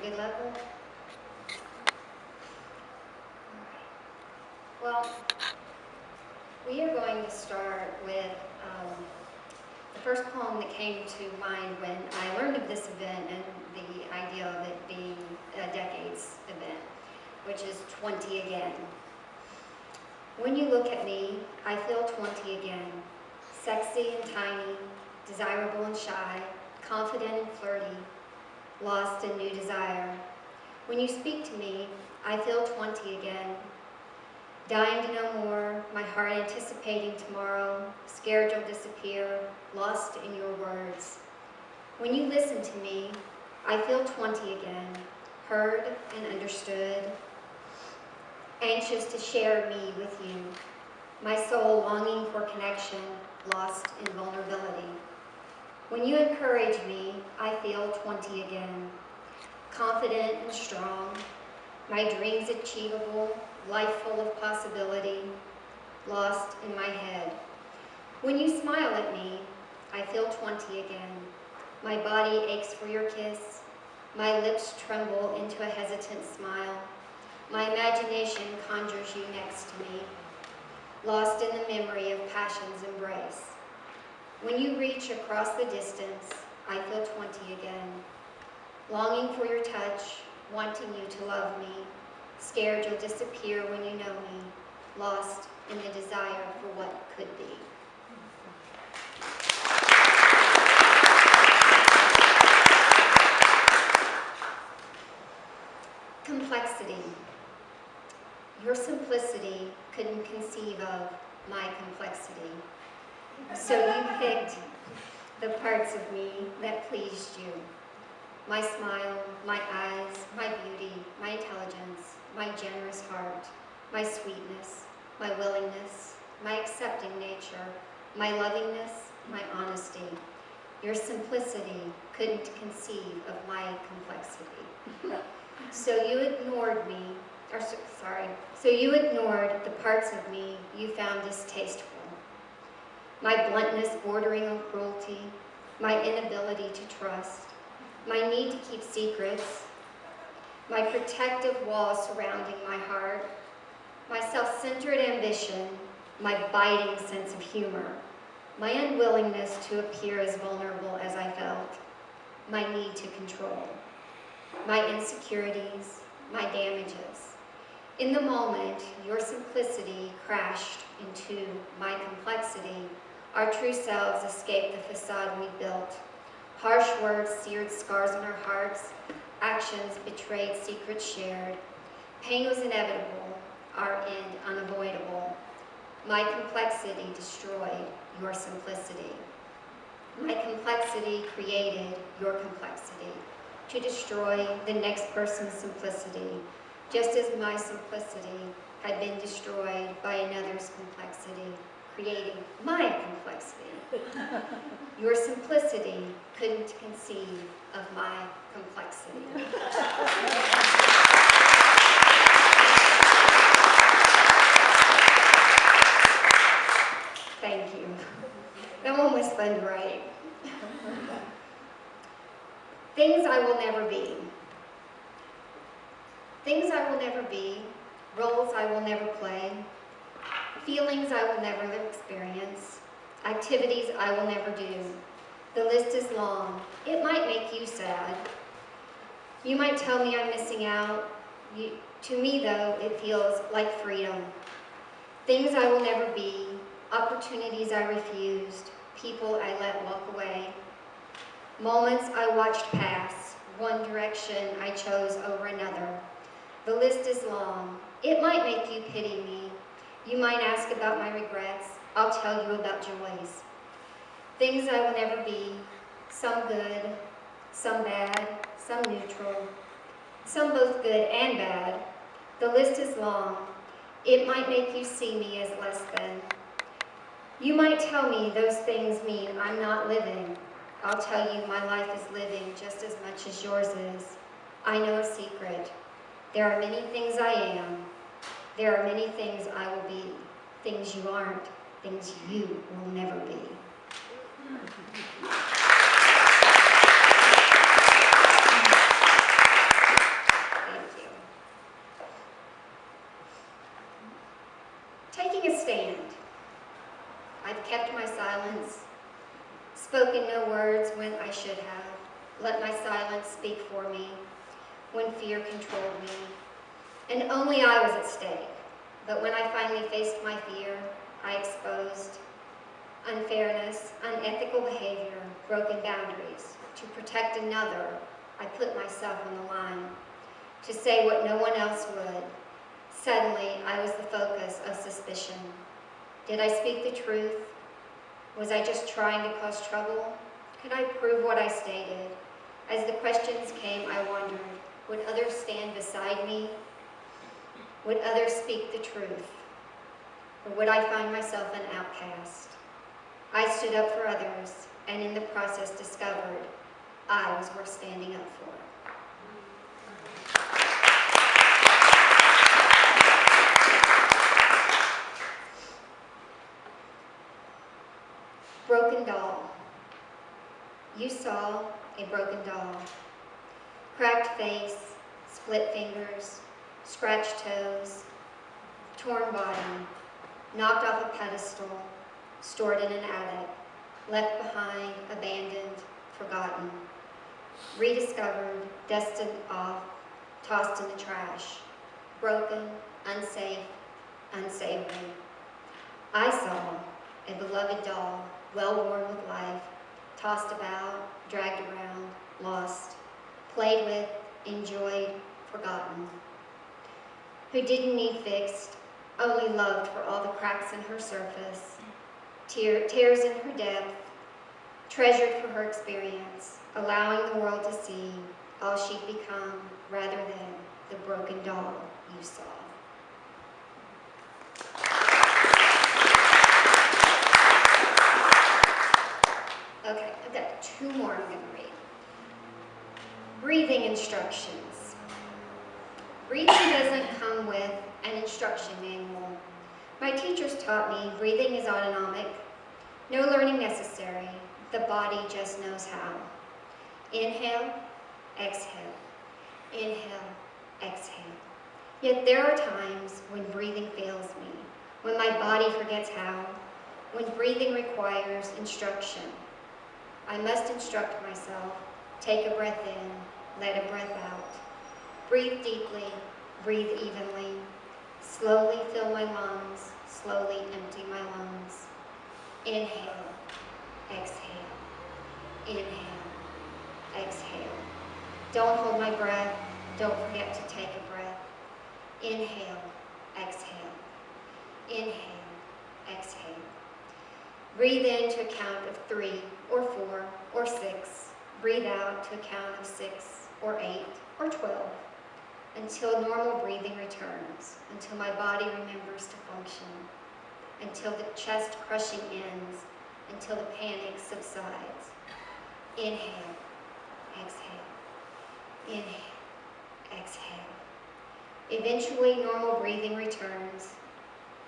good level? Well, we are going to start with the first poem that came to mind when I learned of this event and the idea of it being a decades event, which is 20 again. When you look at me, I feel 20 again. Sexy and tiny, desirable and shy, confident and flirty, lost in new desire. When you speak to me, I feel 20 again. Dying to know more, my heart anticipating tomorrow, scared you'll disappear, lost in your words. When you listen to me, I feel 20 again, heard and understood, anxious to share me with you, my soul longing for connection, lost in vulnerability. When you encourage me, I feel 20 again, confident and strong, my dreams achievable, life full of possibility, lost in my head. When you smile at me, I feel 20 again. My body aches for your kiss. My lips tremble into a hesitant smile. My imagination conjures you next to me, lost in the memory of passion's embrace. When you reach across the distance, I feel 20 again. Longing for your touch, wanting you to love me, scared you'll disappear when you know me, lost in the desire for what could be. Complexity. Your simplicity couldn't conceive of my complexity. So you picked the parts of me that pleased you. My smile, my eyes, my beauty, my intelligence, my generous heart, my sweetness, my willingness, my accepting nature, my lovingness, my honesty. Your simplicity couldn't conceive of my complexity. So you ignored me, so you ignored the parts of me you found distasteful. My bluntness bordering on cruelty, my inability to trust, my need to keep secrets, my protective wall surrounding my heart, my self-centered ambition, my biting sense of humor, my unwillingness to appear as vulnerable as I felt, my need to control, my insecurities, my damages. In the moment, your simplicity crashed into my complexity. Our true selves escaped the facade we built. Harsh words seared scars in our hearts. Actions betrayed secrets shared. Pain was inevitable, our end unavoidable. My complexity destroyed your simplicity. My complexity created your complexity to destroy the next person's simplicity, just as my simplicity had been destroyed by another's complexity, creating my complexity. Your simplicity couldn't conceive of my complexity. Thank you. That one was fun to write. Things I will never be. Things I will never be, roles I will never play, feelings I will never experience, activities I will never do. The list is long. It might make you sad. You might tell me I'm missing out. To me, though, it feels like freedom. Things I will never be, opportunities I refused, people I let walk away. Moments I watched pass, one direction I chose over another. The list is long. It might make you pity me. You might ask about my regrets. I'll tell you about joys. Things I will never be, some good, some bad, some neutral, some both good and bad. The list is long. It might make you see me as less than. You might tell me those things mean I'm not living. I'll tell you my life is living just as much as yours is. I know a secret. There are many things I am. There are many things I will be. Things you aren't. Things you will never be. taking a stand. I've kept my silence, spoken no words when I should have, let my silence speak for me when fear controlled me. And only I was at stake. But when I finally faced my fear, I exposed unfairness, unethical behavior, broken boundaries. To protect another, I put myself on the line. To say what no one else would. Suddenly, I was the focus of suspicion. Did I speak the truth? Was I just trying to cause trouble? Could I prove what I stated? As the questions came, I wondered, would others stand beside me? Would others speak the truth? Or would I find myself an outcast? I stood up for others, and in the process discovered I was worth standing up for. Broken doll. You saw a broken doll. Cracked face, split fingers, scratched toes, torn body, knocked off a pedestal, stored in an attic, left behind, abandoned, forgotten, rediscovered, dusted off, tossed in the trash, broken, unsafe, unsavory. I saw a beloved doll, well worn with life, tossed about, dragged around, lost, played with, enjoyed, forgotten, who didn't need fixed, only loved for all the cracks in her surface, tears in her depth, treasured for her experience, allowing the world to see all she'd become rather than the broken doll you saw. Okay, I've got two more I'm going to read. Breathing instructions. Breathing doesn't come with an instruction manual. My teachers taught me breathing is autonomic, no learning necessary. The body just knows how. Inhale, exhale. Inhale, exhale. Yet there are times when breathing fails me, when my body forgets how, when breathing requires instruction. I must instruct myself. Take a breath in, let a breath out. Breathe deeply, breathe evenly. Slowly fill my lungs, slowly empty my lungs. Inhale, exhale. Inhale, exhale. Don't hold my breath. Don't forget to take a breath. Inhale, exhale. Inhale, exhale. Breathe in to a count of 3 or 4 or 6. Breathe out to a count of 6 or 8 or 12 until normal breathing returns, until my body remembers to function, until the chest crushing ends, until the panic subsides. Inhale, exhale. Inhale, exhale. Eventually, normal breathing returns,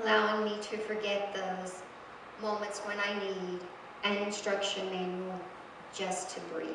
allowing me to forget those moments when I need an instruction manual just to breathe.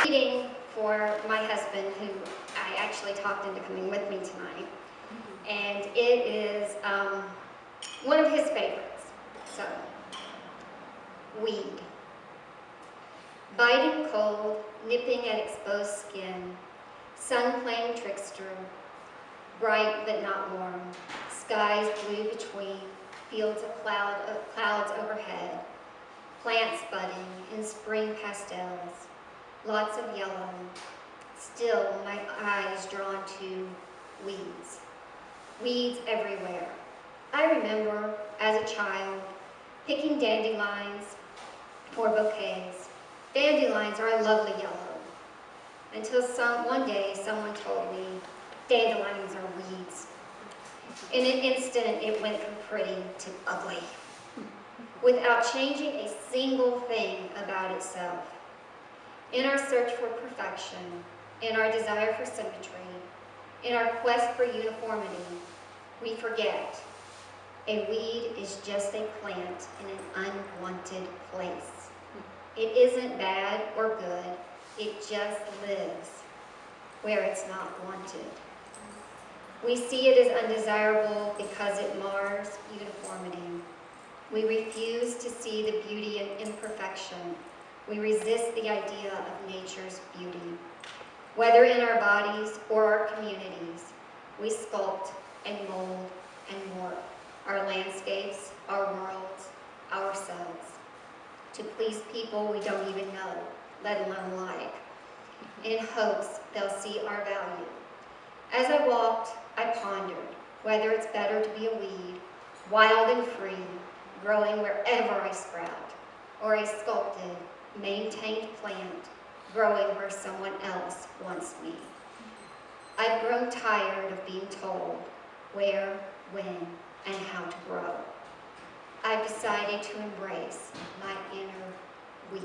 Reading for my husband, who I actually talked into coming with me tonight, and it is one of his favorites. So, weed. Biting cold, nipping at exposed skin, sun playing trickster, bright but not warm, skies blue between, fields of clouds overhead, plants budding in spring pastels, lots of yellow, still my eyes drawn to weeds. Weeds everywhere. I remember, as a child, picking dandelions for bouquets. Dandelions are a lovely yellow, until one day someone told me dandelions are weeds. In an instant, it went from pretty to ugly, without changing a single thing about itself. In our search for perfection, in our desire for symmetry, in our quest for uniformity, we forget a weed is just a plant in an unwanted place. It isn't bad or good, it just lives where it's not wanted. We see it as undesirable because it mars uniformity. We refuse to see the beauty in imperfection. We resist the idea of nature's beauty. Whether in our bodies or our communities, we sculpt and mold and warp our landscapes, our worlds, ourselves, to please people we don't even know, let alone like, in hopes they'll see our value. As I walked, I pondered whether it's better to be a weed, wild and free, growing wherever I sprout, or a sculpted, maintained plant, growing where someone else wants me. I've grown tired of being told where, when, and how to grow. I've decided to embrace my inner weed.